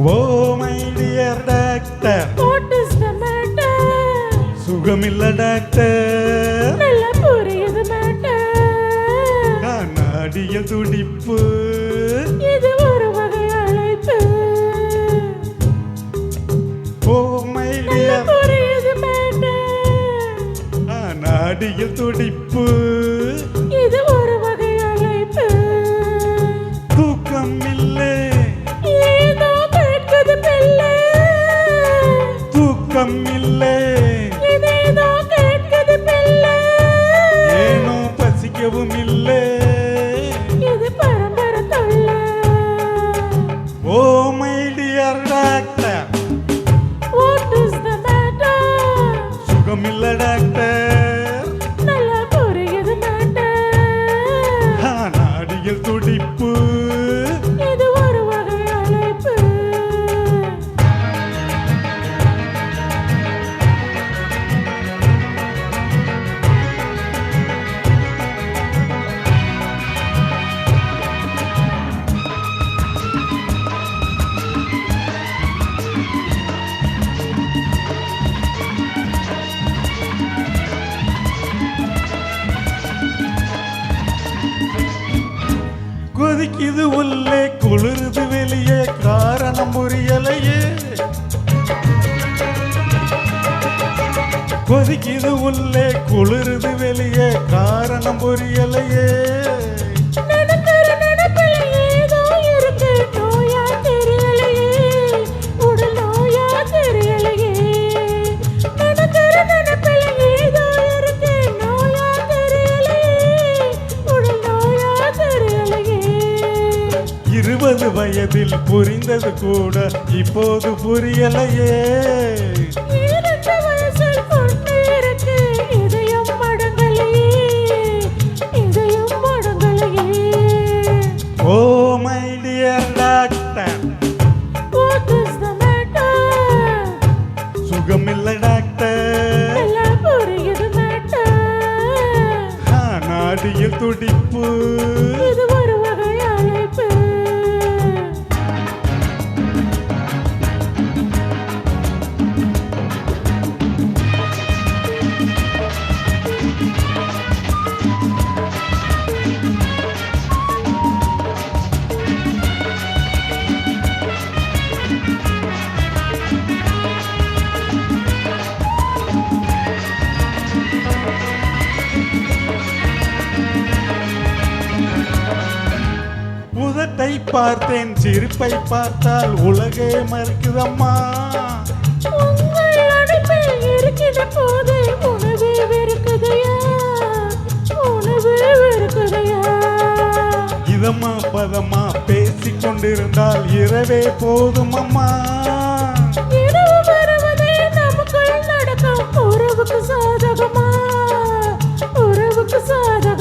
Oh my dear doctor, what is the matter? சுகமில்ல doctor. நல்லா புரியுது மேட்டர். கண்ணாடிய துடிப்பு இது ஒரு வகை அழைப்பு. Oh my நல்லா dear, புரியுது மேட்டர். கண்ணாடிய துடிப்பு இது ஒரு வகை அழைப்பு. தூக்கம் இல்லை, ஏதோ கேட்குது பிள்ளை. தூக்கம் இல்லை, ஏதேதோ கேட்குது பிள்ளை. ஏனோ பசிக்கவும் இல்லை. இது பரம்பரை தொல்லை. Oh my dear doctor, What is the matter? சுகமில்ல டாக்டர். நல்லா புரியுது மேட்டர். கண்ணாடியில் துடிப்பு இது ஒரு வகை அழைப்பு. கொதிக்குது உள்ளே, குளிருது வெளியே, காரணம் புரியலையே. கொதிக்குது உள்ளே, குளிருது வெளியே, காரணம் புரியலையே. நினைக்கிற நினைப்பில் ஏதோ இருக்கு, நோயா தெரியலையே, உடல் நோயா தெரியலையே. நினைக்கிற நினைப்பில் ஏதோ இருக்கு, நோயா தெரியலையே, உடல் நோயா தெரியலையே. 20 வயதில் புரிந்தது கூட இப்போது புரியலையே. 2 வயசில் பொண்ணு இருக்கு, இதயம் மடங்கலையே, இதயம் மடங்கலையே. Oh my dear doctor, What is the matter? சுகமில்ல டாக்டர். நல்லா புரியுது மேட்டர். நாடியில் துடிப்பு இது ஒரு வகை அழைப்பு. உதட்டை பார்த்தேன், சிரிப்பை பார்த்தால் உலகே மறுக்குதம்மா. உங்கள் அழைப்பில் இருக்கிற போது உணவே வெறுக்குதையா, உணவே வெறுக்குதையா. இதமா பதமா பேசிக் கொண்டிருந்தால் இரவே போதும் அம்மா. இரவு வருவதே நமக்குள் நடக்கும், உறவுக்கு சாதகமா, உறவுக்கு சாதகமா.